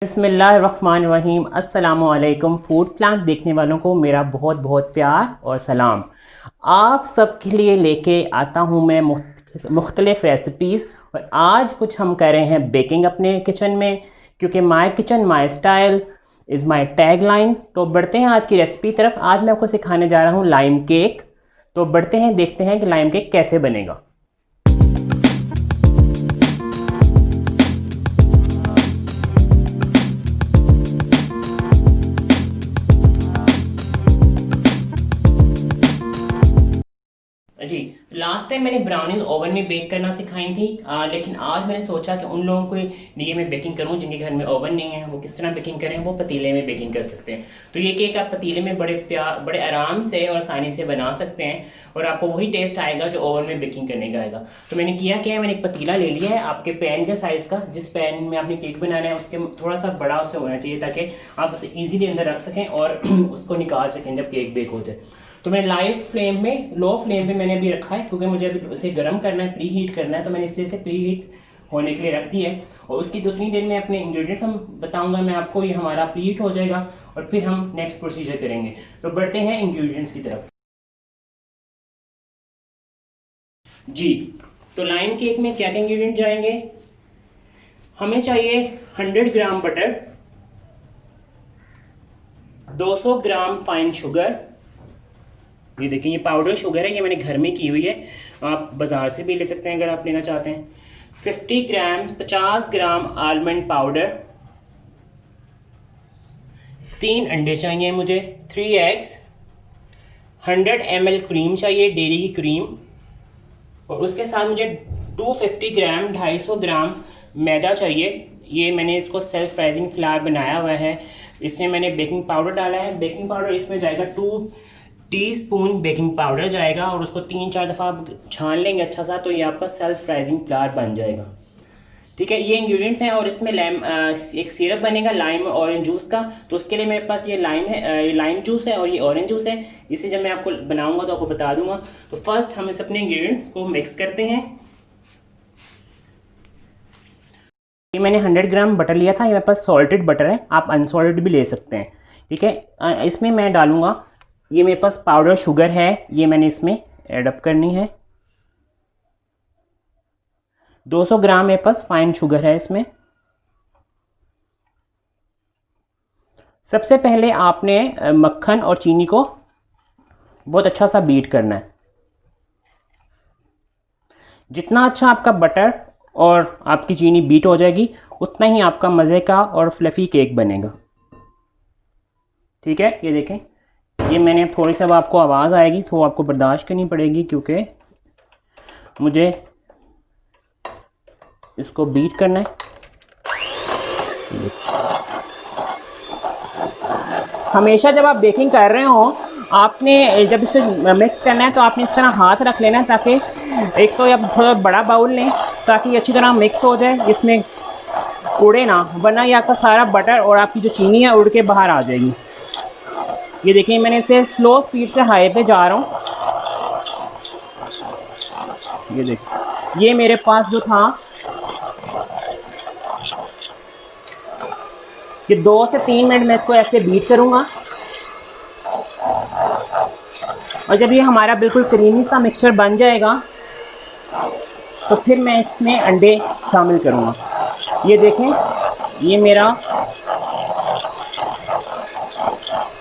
बिस्मिल्लाहिर्रहमानिर्रहीम। अस्सलामुअलैकुम। Food plant देखने वालों को मेरा बहुत बहुत प्यार और सलाम। आप सबके लिए लेके आता हूँ मैं मुख्तलिफ़ रेसिपीज़। और आज कुछ हम कर रहे हैं बेकिंग अपने किचन में, क्योंकि my kitchen my style is my tag line. तो बढ़ते हैं आज की रेसिपी तरफ। आज मैं आपको सिखाने जा रहा हूँ लाइम केक। तो बढ़ते हैं, देखते हैं कि लाइम केक कैसे बनेगा। जी, लास्ट टाइम मैंने ब्राउनीज ओवन में बेक करना सिखाई थी, लेकिन आज मैंने सोचा कि उन लोगों के लिए मैं बेकिंग करूं जिनके घर में ओवन नहीं है। वो किस तरह बेकिंग करें, वो पतीले में बेकिंग कर सकते हैं। तो ये केक आप पतीले में बड़े आराम से और आसानी से बना सकते हैं, और आपको वही टेस्ट आएगा जो ओवन में बेकिंग करने का आएगा। तो मैंने किया क्या है, मैंने एक पतीला ले लिया है आपके पैन के साइज़ का। जिस पैन में आपने केक बनाना है उसके थोड़ा सा बड़ा उससे होना चाहिए, ताकि आप उसे ईजिली अंदर रख सकें और उसको निकाल सकें जब केक बेक हो जाए। तो मैंने लाइट फ्लेम में, लो फ्लेम पे मैंने अभी रखा है, क्योंकि मुझे अभी उसे गर्म करना है, प्री हीट करना है। तो मैंने इसलिए से प्री हीट होने के लिए रख दी है। और उसकी 2-3 देर में अपने इंग्रेडिएंट्स हम बताऊंगा मैं आपको, ये हमारा प्री हीट हो जाएगा और फिर हम नेक्स्ट प्रोसीजर करेंगे। तो बढ़ते हैं इंग्रेडिएंट्स की तरफ। जी, तो लाइम केक में क्या क्या इंग्रेडिएंट जाएंगे। हमें चाहिए 100 ग्राम बटर, 200 ग्राम फाइन शुगर। ये देखिए, ये पाउडर शुगर है, ये मैंने घर में की हुई है। आप बाज़ार से भी ले सकते हैं अगर आप लेना चाहते हैं। 50 ग्राम आलमंड पाउडर, 3 अंडे चाहिए मुझे, 3 एग्स, 100 ml क्रीम चाहिए, डेयरी की क्रीम। और उसके साथ मुझे 250 ग्राम मैदा चाहिए। ये मैंने इसको सेल्फ राइजिंग फ्लावर बनाया हुआ है। इसमें मैंने बेकिंग पाउडर डाला है। बेकिंग पाउडर इसमें जाएगा 2 टीस्पून बेकिंग पाउडर जाएगा, और उसको 3-4 दफ़ा आप छान लेंगे अच्छा सा, तो ये आपका सेल्फ राइजिंग फ्लावर बन जाएगा। ठीक है, ये इंग्रेडिएंट्स हैं। और इसमें एक सिरप बनेगा लाइम ऑरेंज जूस का। तो उसके लिए मेरे पास ये लाइम है, ये लाइम जूस है और ये ऑरेंज जूस है। इसे जब मैं आपको बनाऊंगा तो आपको बता दूंगा। तो फर्स्ट हम इस अपने इंग्रेडिएंट्स को मिक्स करते हैं। ये मैंने 100 ग्राम बटर लिया था, ये मेरे पास सॉल्टेड बटर है, आप अनसॉल्टेड भी ले सकते हैं। ठीक है, इसमें मैं डालूंगा, ये मेरे पास पाउडर शुगर है, ये मैंने इसमें ऐड अप करनी है। 200 ग्राम मेरे पास फाइन शुगर है इसमें। सबसे पहले आपने मक्खन और चीनी को बहुत अच्छा सा बीट करना है। जितना अच्छा आपका बटर और आपकी चीनी बीट हो जाएगी, उतना ही आपका मज़े का और फ्लफ़ी केक बनेगा। ठीक है, ये देखें, ये मैंने थोड़ी सी, अब आपको आवाज़ आएगी तो आपको बर्दाश्त करनी पड़ेगी, क्योंकि मुझे इसको बीट करना है। हमेशा जब आप बेकिंग कर रहे हो, आपने जब इसे मिक्स करना है तो आपने इस तरह हाथ रख लेना है, ताकि एक तो अब थोड़ा बड़ा बाउल लें ताकि ये अच्छी तरह मिक्स हो जाए, इसमें उड़े ना, वरना ये आपका सारा बटर और आपकी जो चीनी है उड़ के बाहर आ जाएगी। ये देखिए, मैंने इसे स्लो स्पीड से हाई पे जा रहा हूँ। ये देखिए, ये मेरे पास जो था, ये 2 से 3 मिनट में इसको ऐसे बीट करूँगा। और जब ये हमारा बिल्कुल क्रीमी सा मिक्सचर बन जाएगा, तो फिर मैं इसमें अंडे शामिल करूँगा। ये देखें, ये मेरा,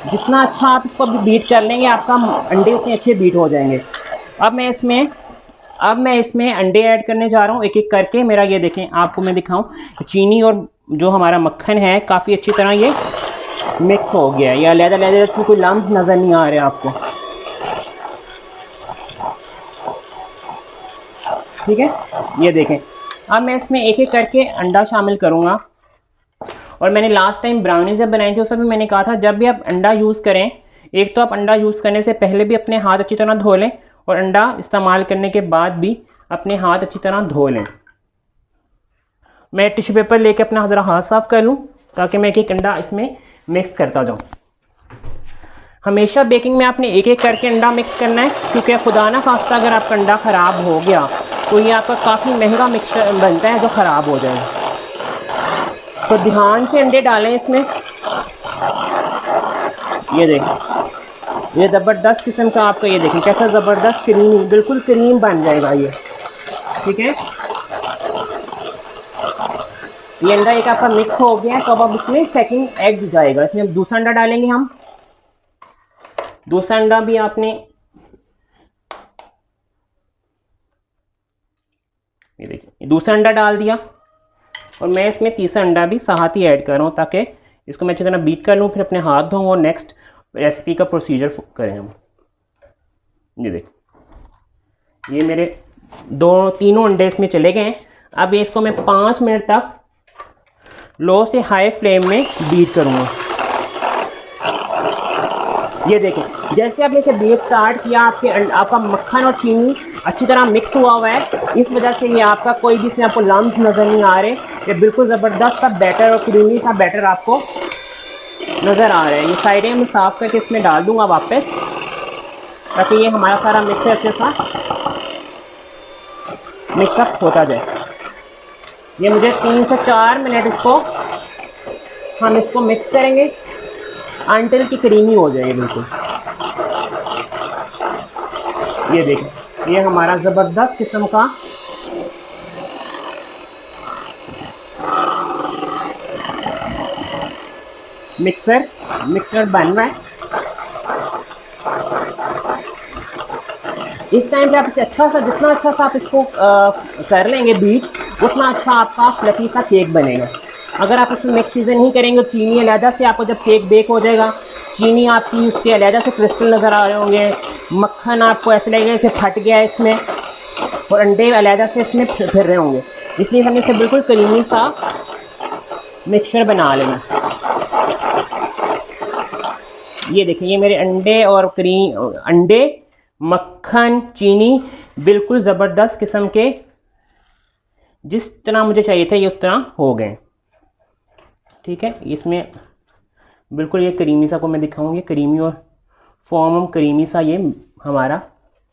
जितना अच्छा आप इसको बीट कर लेंगे, आपका अंडे उतने अच्छे बीट हो जाएंगे। अब मैं इसमें अंडे ऐड करने जा रहा हूँ एक एक करके। मेरा ये देखें, आपको मैं दिखाऊं, चीनी और जो हमारा मक्खन है काफ़ी अच्छी तरह ये मिक्स हो गया है। या अलग-अलग इसमें कोई लम्स नज़र नहीं आ रहे आपको। ठीक है, ये देखें, अब मैं इसमें एक एक करके अंडा शामिल करूँगा। और मैंने लास्ट टाइम ब्राउनीज जब बनाई थी उस भी मैंने कहा था, जब भी आप अंडा यूज़ करें, एक तो आप अंडा यूज़ करने से पहले भी अपने हाथ अच्छी तरह धो लें, और अंडा इस्तेमाल करने के बाद भी अपने हाथ अच्छी तरह धो लें। मैं टिश्यू पेपर लेके अपना ज़रा हाथ साफ़ कर लूँ, ताकि मैं एक एक अंडा इसमें मिक्स करता जाऊँ। हमेशा बेकिंग में आपने एक एक करके अंडा मिक्स करना है, क्योंकि खुदा ना खास्ता अगर आपका अंडा ख़राब हो गया तो ये आपका काफ़ी महंगा मिक्सचर बनता है जो ख़राब हो जाएगा। तो ध्यान से अंडे डालें इसमें। ये देखें, ये ज़बरदस्त किस्म का आपका, ये देखें कैसा ज़बरदस्त क्रीमी, बिल्कुल क्रीम बन जाएगा ये। ठीक है, ये अंडा एक आपका मिक्स हो गया है, तो अब इसमें सेकंड एग जाएगा। इसमें दूसरा अंडा डालेंगे हम। दूसरा अंडा भी आपने, ये देखिए दूसरा अंडा डाल दिया, और मैं इसमें तीसरा अंडा भी साथ ही ऐड कर रहा हूँ ताकि इसको मैं अच्छी तरह बीट कर लूँ, फिर अपने हाथ धोऊँ और नेक्स्ट रेसिपी का प्रोसीजर करें हम। ये देखिए, ये मेरे तीनों अंडे इसमें चले गए हैं। अब इसको मैं 5 मिनट तक लो से हाई फ्लेम में बीट करूँगा। ये देखें, जैसे आपने इसे बीट स्टार्ट किया, आपका मक्खन और चीनी अच्छी तरह मिक्स हुआ है। इस वजह से ये आपका कोई भी इसमें आपको लम्स नज़र नहीं आ रहे। ये बिल्कुल ज़बरदस्त सा बैटर और क्रीमी सा बैटर आपको नज़र आ रहा है। ये साइडें मैं साफ़ करके इसमें डाल दूँगा वापस, ताकि ये हमारा सारा मिक्स अच्छे सा मिक्सअप होता जाए। ये मुझे 3 से 4 मिनट हम इसको मिक्स करेंगे अंटिल की क्रीमी हो जाएगी बिल्कुल। ये देखें, ये हमारा ज़बरदस्त किस्म का मिक्सर बन रहा है। इस टाइम पे आप इसे अच्छा सा, जितना अच्छा सा आप इसको कर लेंगे बीट, उतना अच्छा आपका फ्लफी सा केक बनेगा। अगर आप इसमें मिक्स चीज़ें नहीं करेंगे, चीनी अलहदा से आपको जब केक बेक हो जाएगा, चीनी आपकी उसके अलहदा से क्रिस्टल नज़र आ रहे होंगे, मक्खन आपको ऐसे लगेगा जैसे फट गया है इसमें, और अंडे अलहदा से इसमें फिर रहे होंगे। इसलिए हमें इसे बिल्कुल क्रीमी सा मिक्सचर बना लेना। ये देखिए, ये मेरे अंडे, मक्खन, चीनी बिल्कुल ज़बरदस्त किस्म के जिस तरह मुझे चाहिए थे ये उस तरह हो गए। ठीक है, इसमें बिल्कुल ये क्रीमी सा को मैं दिखाऊंगी, क्रीमी और फॉर्म क्रीमी सा ये हमारा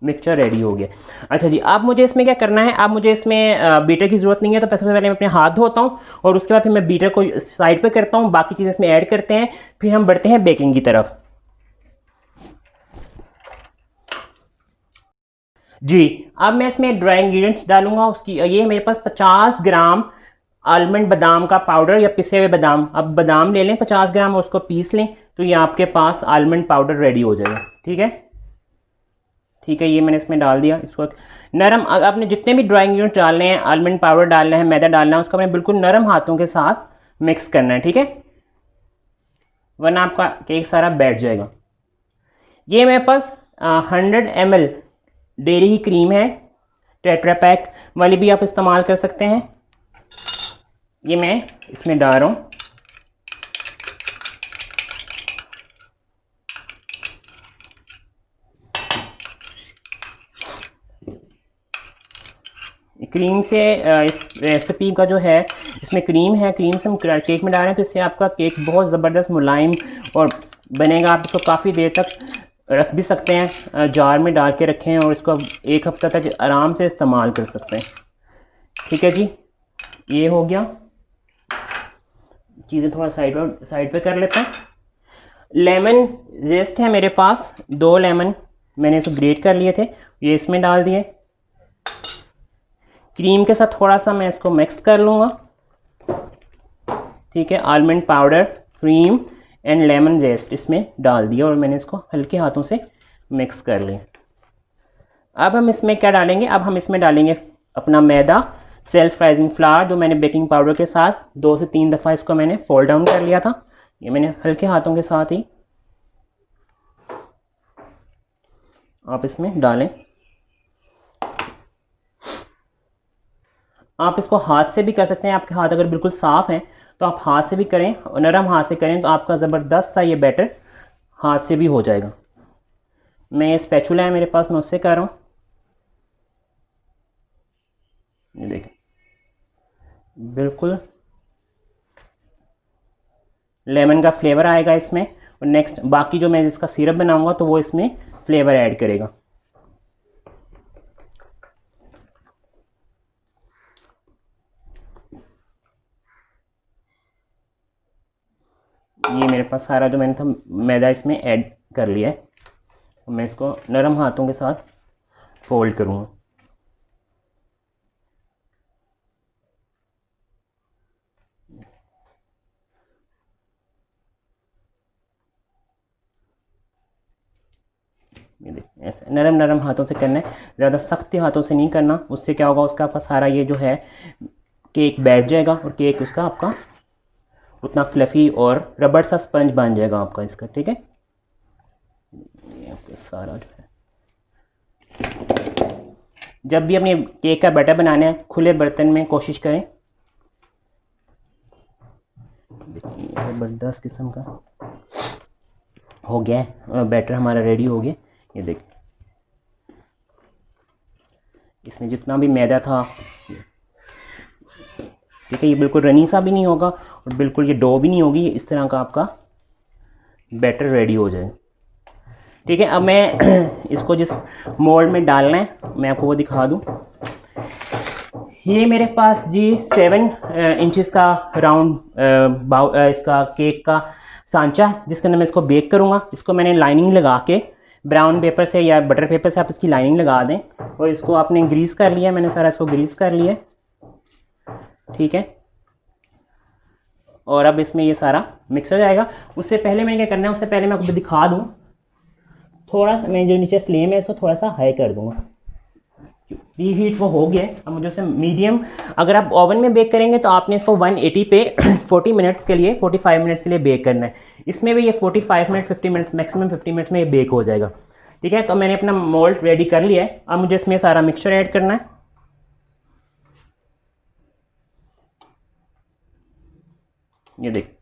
मिक्सचर रेडी हो गया। अच्छा जी, अब मुझे इसमें क्या करना है, अब मुझे इसमें बीटर की ज़रूरत नहीं है, तो सबसे पहले मैं अपने हाथ धोता हूँ और उसके बाद फिर मैं बीटर को साइड पे करता हूँ, बाकी चीज़ें इसमें ऐड करते हैं, फिर हम बढ़ते हैं बेकिंग की तरफ। जी, अब मैं इसमें ड्राई इंग्रेडिएंट्स डालूंगा। उसकी ये मेरे पास 50 ग्राम आलमंड बादाम का पाउडर या पिसे हुए बादाम, अब बादाम ले लें 50 ग्राम और उसको पीस लें, तो ये आपके पास आलमंड पाउडर रेडी हो जाएगा। ठीक है, ठीक है, ये मैंने इसमें डाल दिया। इसको नरम, आपने जितने भी ड्राई इंग्रेडिएंट्स डालने हैं, आलमंड पाउडर डालना है, मैदा डालना है, उसको आपने बिल्कुल नरम हाथों के साथ मिक्स करना है। ठीक है, वरना आपका केक सारा बैठ जाएगा। ये मेरे पास 100 ml डेयरी की क्रीम है, टेट्रा पैक वाली भी आप इस्तेमाल कर सकते हैं। ये मैं इसमें डाल रहा हूँ। क्रीम से इस रेसिपी का जो है, इसमें क्रीम है, क्रीम से हम केक में डाल रहे हैं, तो इससे आपका केक बहुत ज़बरदस्त मुलायम और बनेगा। आप इसको काफ़ी देर तक रख भी सकते हैं, जार में डाल के रखें और इसको 1 हफ्ता तक आराम से इस्तेमाल कर सकते हैं। ठीक है जी, ये हो गया। चीज़ें थोड़ा साइड पे कर लेते हैं। लेमन जेस्ट है मेरे पास, 2 लेमन मैंने इसको ग्रेट कर लिए थे, ये इसमें डाल दिए। क्रीम के साथ थोड़ा सा मैं इसको मिक्स कर लूँगा। ठीक है, almond powder, cream and lemon zest इसमें डाल दिया और मैंने इसको हल्के हाथों से मिक्स कर लिया। अब हम इसमें क्या डालेंगे, अब हम इसमें डालेंगे अपना मैदा, सेल्फ राइजिंग फ्लावर, जो मैंने बेकिंग पाउडर के साथ 2 से 3 दफ़ा इसको मैंने फोल्ड डाउन कर लिया था। ये मैंने हल्के हाथों के साथ ही आप इसमें डालें। आप इसको हाथ से भी कर सकते हैं, आपके हाथ अगर बिल्कुल साफ़ हैं तो आप हाथ से भी करें, और नरम हाथ से करें तो आपका ज़बरदस्त सा ये बैटर हाथ से भी हो जाएगा। मैं ये स्पैचुला है मेरे पास, मैं उससे कर रहा हूँ। ये देखें, बिल्कुल लेमन का फ्लेवर आएगा इसमें, और नेक्स्ट बाकी जो मैं इसका सिरप बनाऊंगा तो वो इसमें फ्लेवर ऐड करेगा। ये मेरे पास सारा जो मैंने था मैदा इसमें ऐड कर लिया है। मैं इसको नरम हाथों के साथ फोल्ड करूँगा। ये देखिए ऐसे नरम नरम हाथों से करना है, ज़्यादा सख्त हाथों से नहीं करना। उससे क्या होगा, उसका आपका सारा ये जो है केक बैठ जाएगा और केक उसका आपका उतना फ्लफ़ी और रबड़ सा स्पंज बन जाएगा आपका इसका। ठीक है, ये आपका सारा जो है, जब भी अपने केक का बैटर बनाना है खुले बर्तन में कोशिश करें। देखिए ज़बरदस्त किस्म का हो गया है बैटर, हमारा रेडी हो गया। ये देखिए इसमें जितना भी मैदा था, ठीक है, ये बिल्कुल रनी सा भी नहीं होगा और बिल्कुल ये डो भी नहीं होगी। इस तरह का आपका बैटर रेडी हो जाए। ठीक है, अब मैं इसको जिस मोल्ड में डालना है मैं आपको वो दिखा दूं। ये मेरे पास जी 7 इंचेस का राउंड इसका केक का सांचा, जिसके अंदर मैं इसको बेक करूँगा। इसको मैंने लाइनिंग लगा के ब्राउन पेपर से या बटर पेपर से आप इसकी लाइनिंग लगा दें और इसको आपने ग्रीस कर लिया। मैंने सारा इसको ग्रीस कर लिया। ठीक है, और अब इसमें ये सारा मिक्स हो जाएगा। उससे पहले मैंने क्या करना है, उससे पहले मैं आपको दिखा दूँ, थोड़ा सा मैं जो नीचे फ्लेम है इसको थोड़ा सा हाई कर दूँगा। प्री हीट वो हो गया। अब मुझे उसे मीडियम, अगर आप ओवन में बेक करेंगे तो आपने इसको 180 पे 40 मिनट्स के लिए 45 मिनट्स के लिए बेक करना है। इसमें भी ये 45 मिनट 50 मिनट्स मैक्सिमम 50 मिनट्स में ये बेक हो जाएगा। ठीक है, तो मैंने अपना मोल्ड रेडी कर लिया है। अब मुझे इसमें सारा मिक्सचर ऐड करना है। ये देख,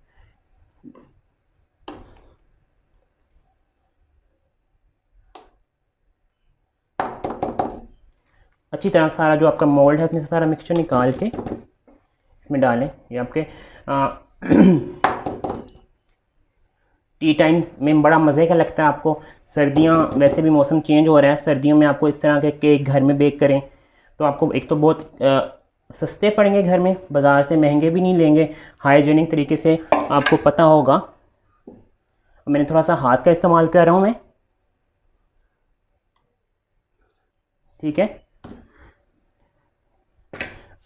अच्छी तरह सारा जो आपका मोल्ड है उसमें से सारा मिक्सचर निकाल के इसमें डालें। ये आपके टी टाइम में बड़ा मज़े का लगता है आपको। सर्दियाँ वैसे भी मौसम चेंज हो रहा है, सर्दियों में आपको इस तरह के केक घर में बेक करें तो आपको एक तो बहुत सस्ते पड़ेंगे, घर में बाज़ार से महंगे भी नहीं लेंगे, हाइजीनिक तरीके से आपको पता होगा। मैंने थोड़ा सा हाथ का इस्तेमाल कर रहा हूँ मैं। ठीक है,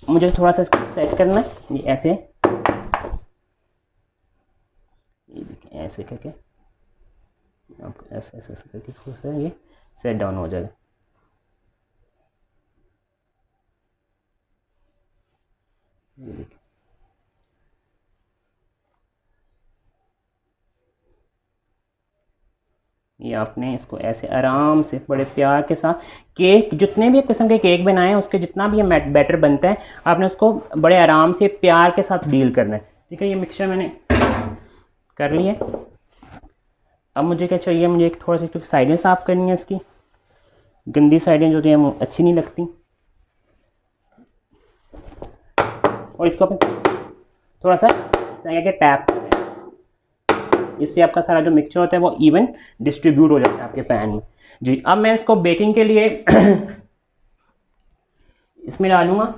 मुझे थोड़ा सा इसको सेट करना है। ये ऐसे, ये देखिए ऐसे करके आपको ऐसे ऐसे ऐसे करके थोड़ा सा ये सेट डाउन हो जाएगा। ये देखिए, ये आपने इसको ऐसे आराम से बड़े प्यार के साथ, केक जितने भी किस्म के केक बनाए हैं उसके जितना भी ये बैटर बनता है आपने उसको बड़े आराम से प्यार के साथ डील करना है। ठीक है, ये मिक्सचर मैंने कर लिया। अब मुझे क्या चाहिए, मुझे एक थोड़ा सा क्योंकि साइडें साफ़ करनी है इसकी, गंदी साइडें जो हैं वो अच्छी नहीं लगती। और इसको थोड़ा सा इस तरह के टैप, इससे आपका सारा जो मिक्सचर होता है वो इवन डिस्ट्रीब्यूट हो जाता है आपके पैन में। जी, अब मैं इसको बेकिंग के लिए इसमें डालूँगा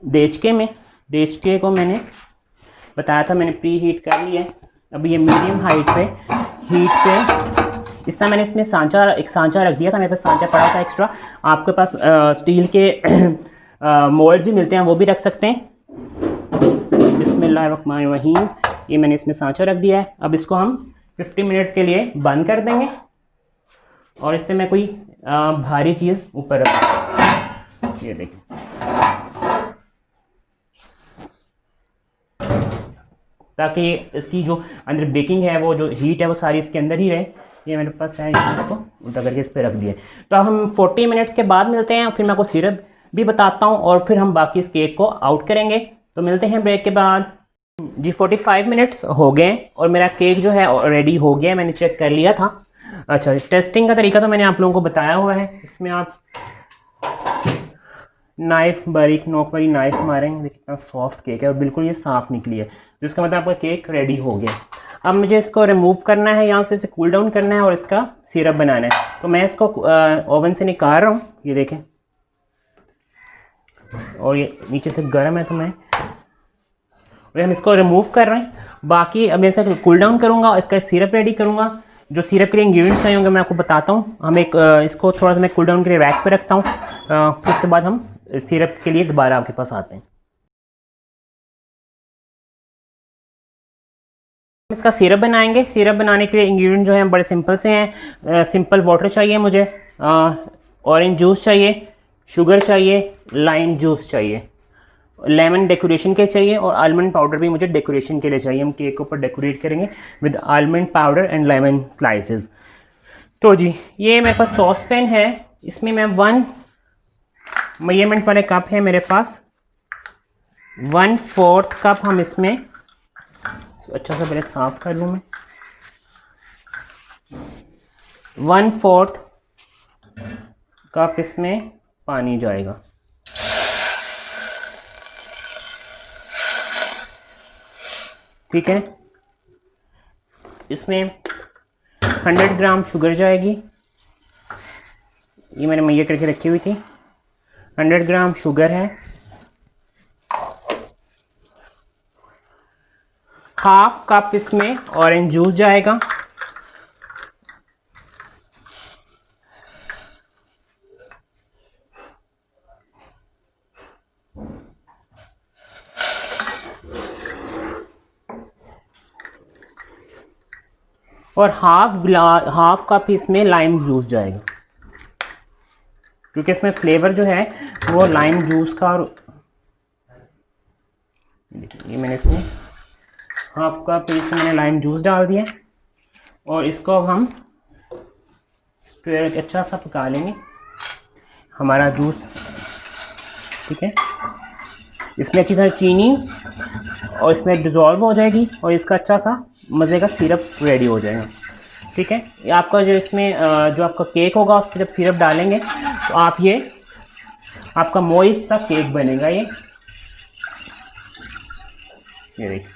देचके में। देचके को मैंने बताया था मैंने प्री हीट कर लिया है। अब ये मीडियम हाइट पे हीट पे, इस तरह मैंने इसमें सांचा, एक सांचा रख दिया था, मेरे पास सांचा पड़ा था एक्स्ट्रा। आपके पास स्टील के मोल्ड भी मिलते हैं, वो भी रख सकते हैं। बिस्मिल्लाहिर्रहमानिर्रहीम, ये मैंने इसमें सांचा रख दिया है। अब इसको हम 50 मिनट्स के लिए बंद कर देंगे और इस पर मैं कोई भारी चीज़ ऊपर रख, ये देखिए ताकि इसकी जो अंदर बेकिंग है वो जो हीट है वो सारी इसके अंदर ही रहे। ये मेरे पास है, इसको उल्टा करके इस पर रख दिए। तो अब हम 40 मिनट्स के बाद मिलते हैं, फिर मैं आपको सिरप भी बताता हूँ और फिर हम बाकी इस केक को आउट करेंगे। तो मिलते हैं ब्रेक के बाद। जी 45 मिनट्स हो गए और मेरा केक जो है रेडी हो गया, मैंने चेक कर लिया था। अच्छा, टेस्टिंग का तरीका तो मैंने आप लोगों को बताया हुआ है। इसमें आप नाइफ, बारीक नोक वाली नाइफ मारेंगे, देखिए कितना सॉफ्ट केक है और बिल्कुल ये साफ़ निकली है, जिसका मतलब आपका केक रेडी हो गया। अब मुझे इसको रिमूव करना है यहाँ से, इसे कूल डाउन करना है और इसका सिरप बनाना है। तो मैं इसको ओवन से निकाल रहा हूँ, ये देखें, और ये नीचे से गर्म है तो मैं, और हम इसको रिमूव कर रहे हैं बाकी अब मैं इसे कूल डाउन करूँगा और इसका सिरप रेडी करूँगा। जो सिरप के लिए इंग्रेडिएंट्स चाहिए होंगे मैं आपको बताता हूँ। हम एक इसको थोड़ा सा मैं कूल डाउन के लिए रैक पे रखता हूँ, फिर उसके बाद हम सिरप के लिए दोबारा आपके पास आते हैं। इसका सिरप बनाएंगे। सिरप बनाने के लिए इंग्रेडिएंट जो हैं बड़े सिंपल से हैं। सिंपल वाटर चाहिए मुझे, ऑरेंज जूस चाहिए, शुगर चाहिए, लाइम जूस चाहिए, लेमन डेकोरेशन के चाहिए और आलमंड पाउडर भी मुझे डेकोरेशन के लिए चाहिए। हम केक के ऊपर डेकोरेट करेंगे with almond powder and lemon slices. तो जी ये मेरे पास सॉस पैन है, इसमें मैं 1 मेजरमेंट वाले कप है मेरे पास, 1/4 कप हम इसमें, अच्छा सा पहले साफ कर लूँ मैं, 1/4 कप इसमें पानी जाएगा। ठीक है, इसमें 100 ग्राम शुगर जाएगी, ये मैंने मैया करके रखी हुई थी। 100 ग्राम शुगर है। हाफ कप इसमें ऑरेंज जूस जाएगा। और हाफ कप इसमें लाइम जूस जाएगा, क्योंकि इसमें फ्लेवर जो है वो लाइम जूस का, और ये मैंने इसमें हाफ कप इसमें मैंने लाइम जूस डाल दिया और इसको अब हम स्ट्रेट अच्छा सा पका लेंगे हमारा जूस। ठीक है, इसमें अच्छी तरह चीनी और इसमें डिज़ोल्व हो जाएगी और इसका अच्छा सा मज़े का सिरप रेडी हो जाएगा। ठीक है, ये आपका जो इसमें जो आपका केक होगा उस पर जब सिरप डालेंगे तो आप ये आपका मोइस्ट सा केक बनेगा। ये देखिए,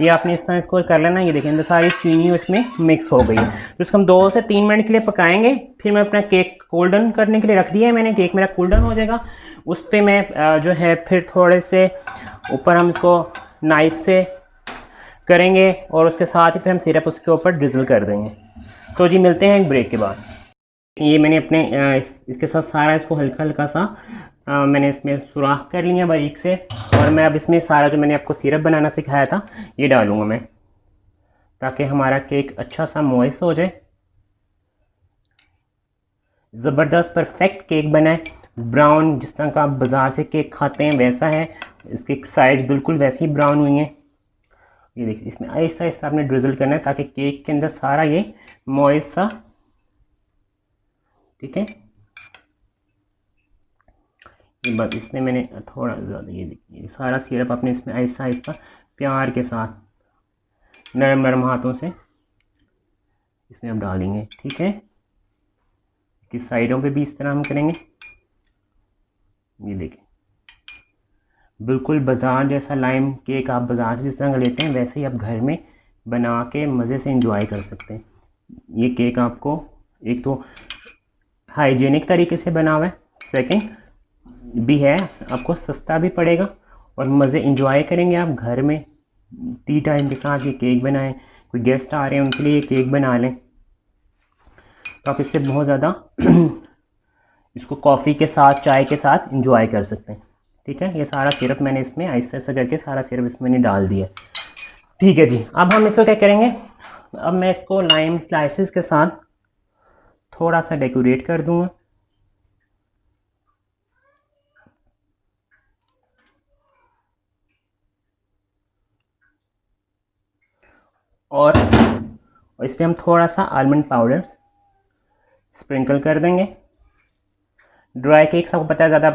ये आपने इस तरह इसको कर लेना। ये देखिए अंदर सारी चीनी इसमें मिक्स हो गई है। तो इसको हम 2 से 3 मिनट के लिए पकाएंगे। फिर मैं अपना केक कूल डाउन करने के लिए रख दिया है मैंने। केक मेरा कूल डाउन हो जाएगा, उस पर मैं जो है फिर थोड़े से ऊपर हम इसको नाइफ से करेंगे और उसके साथ ही फिर हम सिरप उसके ऊपर ड्रिजल कर देंगे। तो जी मिलते हैं एक ब्रेक के बाद। ये मैंने अपने इसके साथ सारा इसको हल्का हल्का सा मैंने इसमें सुराख कर लिया बारीक से, और मैं अब इसमें सारा जो मैंने आपको सिरप बनाना सिखाया था ये डालूँगा मैं, ताकि हमारा केक अच्छा सा मॉइस्ट हो जाए, ज़बरदस्त परफेक्ट केक बनाए। ब्राउन जिस तरह का आप बाज़ार से केक खाते हैं वैसा है, इसके साइड्स बिल्कुल वैसी ही ब्राउन हुई हैं। ये देखिए, इसमें आहिस्ता आहिस्ता आपने ड्रिजल करना है ताकि केक के अंदर सारा ये मॉइस्ट सा, ठीक है। ये बात इसमें मैंने थोड़ा ज़्यादा, ये देखिए सारा सिरप आपने इसमें आहिस्ता आहिस्ता प्यार के साथ नरम नरम हाथों से इसमें हम डालेंगे। ठीक है, कि साइडों पे भी इस तरह हम करेंगे। ये देखिए बिल्कुल बाज़ार जैसा लाइम केक आप बाज़ार से जिस तरह का लेते हैं वैसे ही आप घर में बना के मज़े से इंजॉय कर सकते हैं। ये केक आपको एक तो हाइजीनिक तरीके से बना हुआ है, सेकंड भी है आपको सस्ता भी पड़ेगा और मज़े इंजॉय करेंगे आप घर में। टी टाइम के साथ ये केक बनाएं, कोई गेस्ट आ रहे हैं उनके लिए ये केक बना लें, तो आप इससे बहुत ज़्यादा इसको कॉफ़ी के साथ चाय के साथ इंजॉय कर सकते हैं। ठीक है, ये सारा सिरप मैंने इसमें आहिस्ता आहिस्ता करके सारा सिरप इसमें मैंने डाल दिया। ठीक है जी, अब हम इसको क्या करेंगे, अब मैं इसको लाइम स्लाइसेस के साथ थोड़ा सा डेकोरेट कर दूंगा। और इस पर हम थोड़ा सा आलमंड पाउडर स्प्रिंकल कर देंगे। ड्राई केक्स आपको पता है ज़्यादा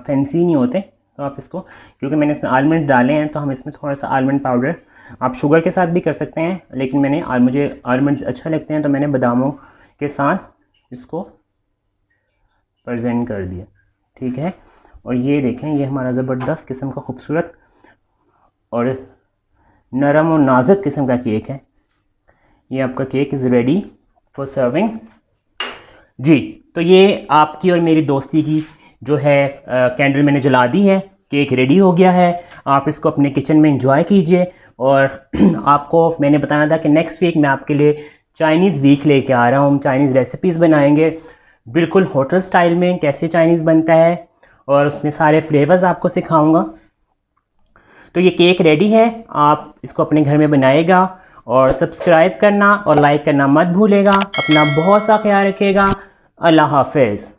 फैंसी नहीं होते, तो आप इसको, क्योंकि मैंने इसमें आलमंड डाले हैं तो हम इसमें थोड़ा सा आलमंड पाउडर, आप शुगर के साथ भी कर सकते हैं, लेकिन मैंने मुझे आलमंड्स अच्छा लगते हैं तो मैंने बादामों के साथ इसको प्रेजेंट कर दिया। ठीक है, और ये देखें ये हमारा ज़बरदस्त किस्म का खूबसूरत और नरम और नाजुक किस्म का केक है। ये आपका cake is ready for serving जी। तो ये आपकी और मेरी दोस्ती की जो है कैंडल मैंने जला दी है, केक रेडी हो गया है। आप इसको अपने किचन में एंजॉय कीजिए और आपको मैंने बताना था कि नेक्स्ट वीक मैं आपके लिए चाइनीज़ वीक लेके आ रहा हूँ। हम चाइनीज़ रेसिपीज़ बनाएंगे बिल्कुल होटल स्टाइल में, कैसे चाइनीज़ बनता है, और उसमें सारे फ्लेवर्स आपको सिखाऊंगा। तो ये केक रेडी है, आप इसको अपने घर में बनाएगा और सब्सक्राइब करना और लाइक करना मत भूलेगा। अपना बहुत सा ख्याल रखिएगा। अल्लाह हाफ़िज़।